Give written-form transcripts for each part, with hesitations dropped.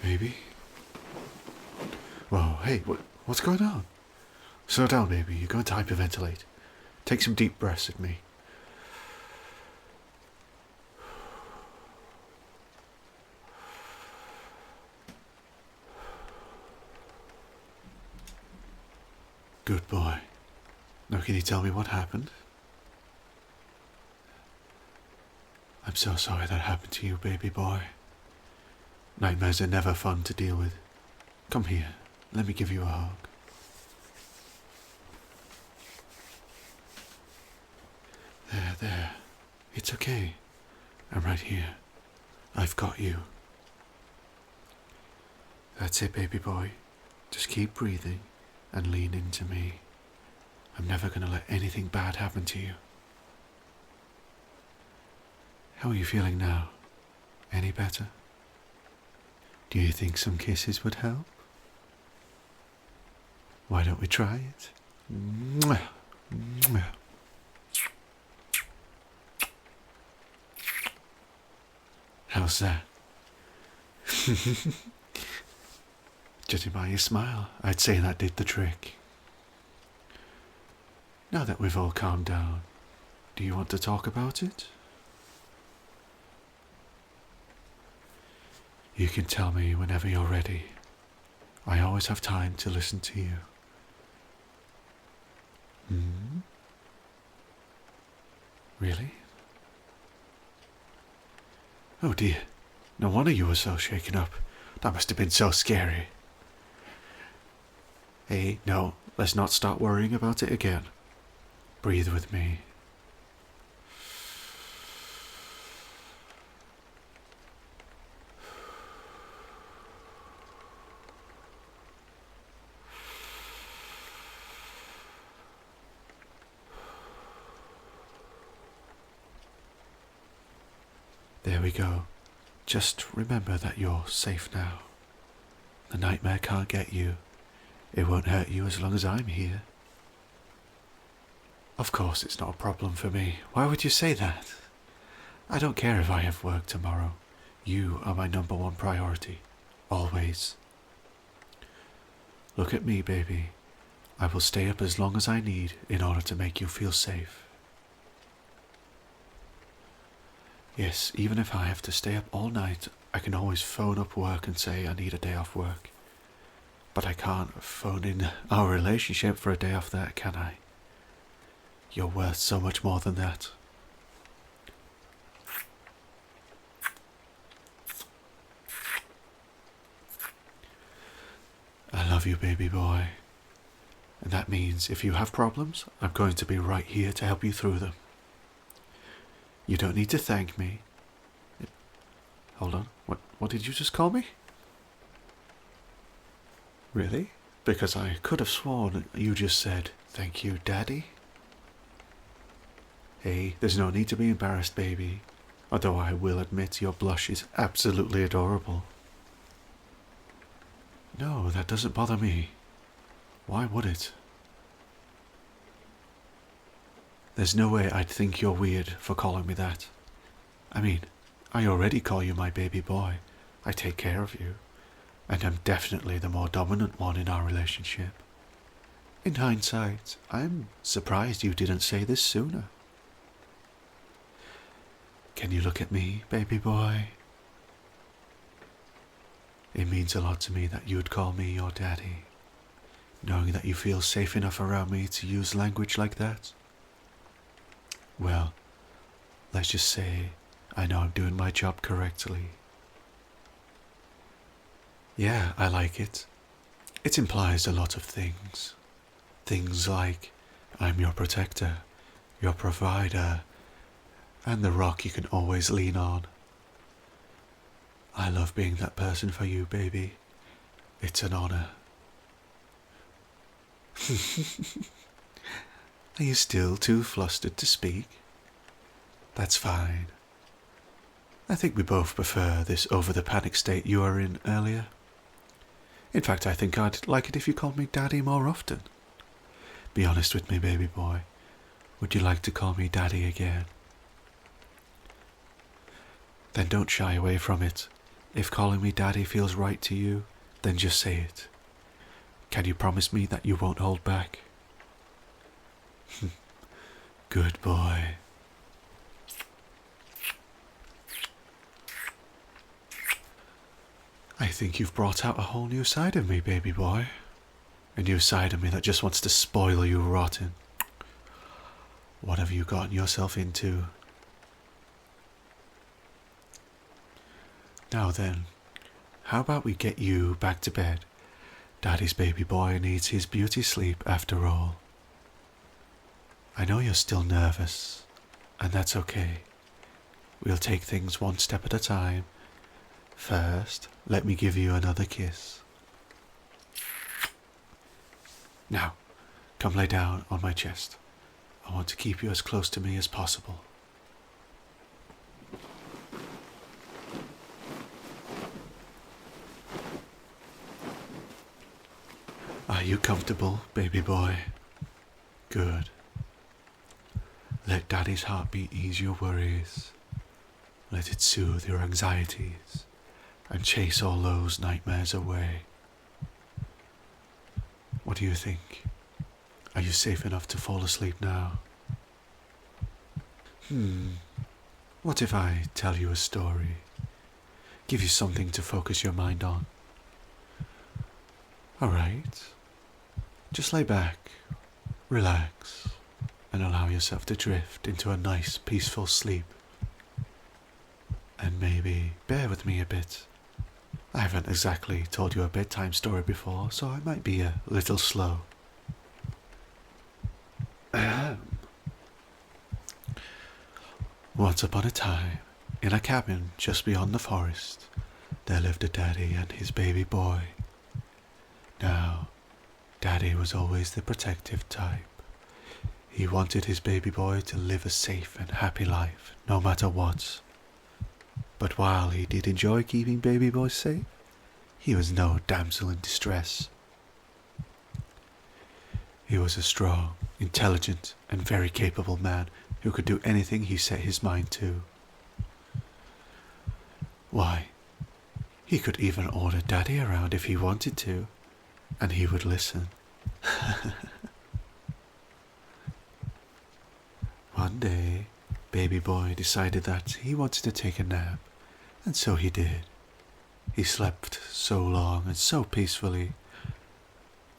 Baby? Whoa, hey, what's going on? Slow down, baby. You're going to hyperventilate. Take some deep breaths with me. Good boy. Now can you tell me what happened? I'm so sorry that happened to you, baby boy. Nightmares are never fun to deal with. Come here, let me give you a hug. There. It's okay. I'm right here. I've got you. That's it, baby boy. Just keep breathing and lean into me. I'm never going to let anything bad happen to you. How are you feeling now? Any better? Do you think some kisses would help? Why don't we try it? Mwah. Mwah. How's that? Judging by your smile, I'd say that did the trick. Now that we've all calmed down, do you want to talk about it? You can tell me whenever you're ready. I always have time to listen to you. Really? Oh dear, no wonder you were so shaken up. That must have been so scary. Hey, no, let's not start worrying about it again. Breathe with me. There we go. Just remember that you're safe now. The nightmare can't get you. It won't hurt you as long as I'm here. Of course it's not a problem for me. Why would you say that? I don't care if I have work tomorrow. You are my number one priority. Always. Look at me, baby. I will stay up as long as I need in order to make you feel safe. Yes, even if I have to stay up all night, I can always phone up work and say I need a day off work. But I can't phone in our relationship for a day off that, can I? You're worth so much more than that. I love you, baby boy. And that means if you have problems, I'm going to be right here to help you through them. You don't need to thank me. Hold on, what did you just call me? Really? Because I could have sworn you just said, thank you, Daddy. Hey, there's no need to be embarrassed, baby. Although I will admit your blush is absolutely adorable. No, that doesn't bother me. Why would it? There's no way I'd think you're weird for calling me that. I mean, I already call you my baby boy. I take care of you. And I'm definitely the more dominant one in our relationship. In hindsight, I'm surprised you didn't say this sooner. Can you look at me, baby boy? It means a lot to me that you'd call me your daddy, knowing that you feel safe enough around me to use language like that. Well, let's just say I know I'm doing my job correctly. Yeah, I like it. It implies a lot of things. Things like, I'm your protector, your provider, and the rock you can always lean on. I love being that person for you, baby. It's an honor. Are you still too flustered to speak? That's fine. I think we both prefer this over the panic state you were in earlier. In fact, I think I'd like it if you called me Daddy more often. Be honest with me, baby boy. Would you like to call me Daddy again? then don't shy away from it. If calling me Daddy feels right to you, then just say it. Can you promise me that you won't hold back? Good boy. I think you've brought out a whole new side of me, baby boy. A new side of me that just wants to spoil you rotten. What have you gotten yourself into? Now then, how about we get you back to bed? Daddy's baby boy needs his beauty sleep after all. I know you're still nervous, and that's okay. We'll take things one step at a time. First, let me give you another kiss. Now, come lay down on my chest. I want to keep you as close to me as possible. Are you comfortable, baby boy? Good. Let Daddy's heartbeat ease your worries. Let it soothe your anxieties and chase all those nightmares away. What do you think? Are you safe enough to fall asleep now? What if I tell you a story? Give you something to focus your mind on? Alright. Just lay back, relax, and allow yourself to drift into a nice, peaceful sleep. And maybe bear with me a bit. I haven't exactly told you a bedtime story before, so I might be a little slow. Once upon a time, in a cabin just beyond the forest, there lived a daddy and his baby boy. Now, Daddy was always the protective type. He wanted his baby boy to live a safe and happy life, no matter what. But while he did enjoy keeping baby boy safe, he was no damsel in distress. He was a strong, intelligent, and very capable man who could do anything he set his mind to. Why, he could even order Daddy around if he wanted to, and he would listen. One day, baby boy decided that he wanted to take a nap, and so he did. He slept so long and so peacefully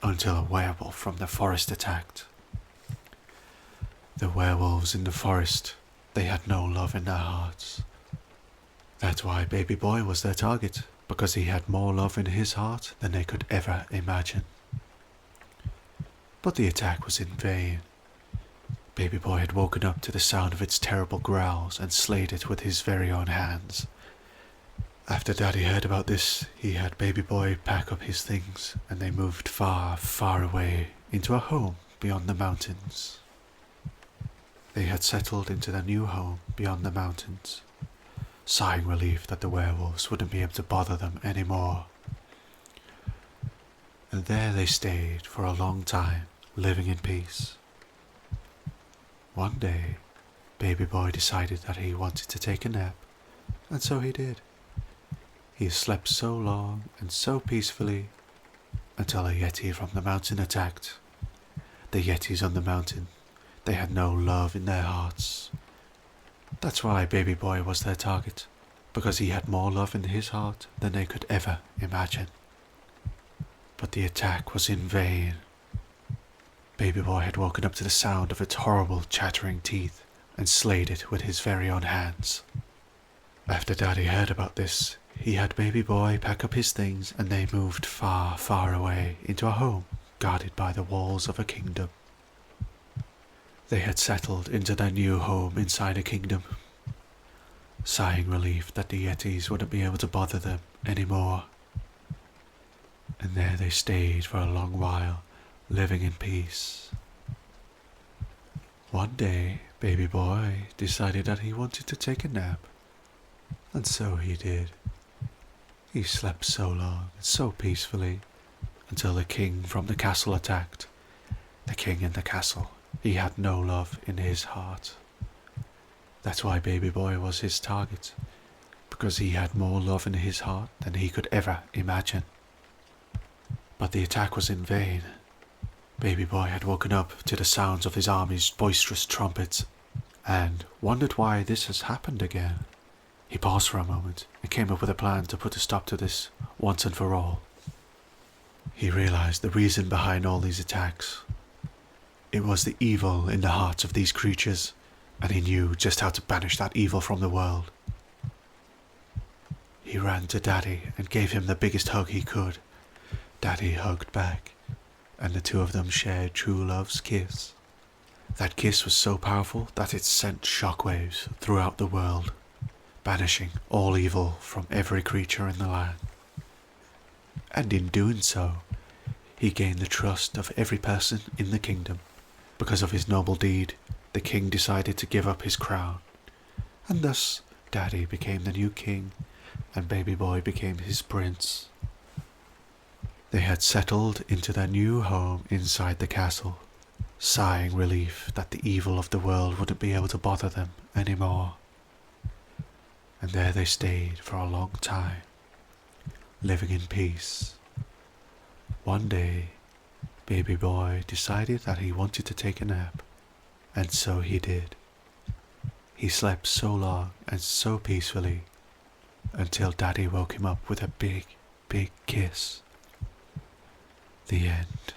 until a werewolf from the forest attacked. The werewolves in the forest, they had no love in their hearts. That's why baby boy was their target, because he had more love in his heart than they could ever imagine. But the attack was in vain. Baby boy had woken up to the sound of its terrible growls and slayed it with his very own hands. After Daddy heard about this, he had baby boy pack up his things, and they moved far, far away into a home beyond the mountains. They had settled into their new home beyond the mountains, sighing relief that the werewolves wouldn't be able to bother them anymore. And there they stayed for a long time, living in peace. One day, baby boy decided that he wanted to take a nap, and so he did. He slept so long and so peacefully until a yeti from the mountain attacked. The yetis on the mountain, they had no love in their hearts. That's why baby boy was their target, because he had more love in his heart than they could ever imagine. But the attack was in vain. Baby boy had woken up to the sound of its horrible chattering teeth and slayed it with his very own hands. After Daddy heard about this, he had baby boy pack up his things, and they moved far, far away into a home guarded by the walls of a kingdom. They had settled into their new home inside a kingdom, sighing relief that the yetis wouldn't be able to bother them anymore. And there they stayed for a long while, living in peace. One day, baby boy decided that he wanted to take a nap, and so he did. He slept so long and so peacefully until the king from the castle attacked. The king in the castle, he had no love in his heart. That's why baby boy was his target, because he had more love in his heart than he could ever imagine. But the attack was in vain. Baby boy had woken up to the sounds of his army's boisterous trumpets and wondered why this has happened again. He paused for a moment and came up with a plan to put a stop to this once and for all. He realized the reason behind all these attacks. It was the evil in the hearts of these creatures, and he knew just how to banish that evil from the world. He ran to Daddy and gave him the biggest hug he could. Daddy hugged back, and the two of them shared true love's kiss. That kiss was so powerful that it sent shockwaves throughout the world, banishing all evil from every creature in the land. And in doing so, he gained the trust of every person in the kingdom. Because of his noble deed, the king decided to give up his crown, and thus Daddy became the new king, and Baby Boy became his prince. They had settled into their new home inside the castle, sighing relief that the evil of the world wouldn't be able to bother them anymore. And there they stayed for a long time, living in peace. One day, Baby Boy decided that he wanted to take a nap, and so he did. He slept so long and so peacefully until Daddy woke him up with a big, big kiss. The end.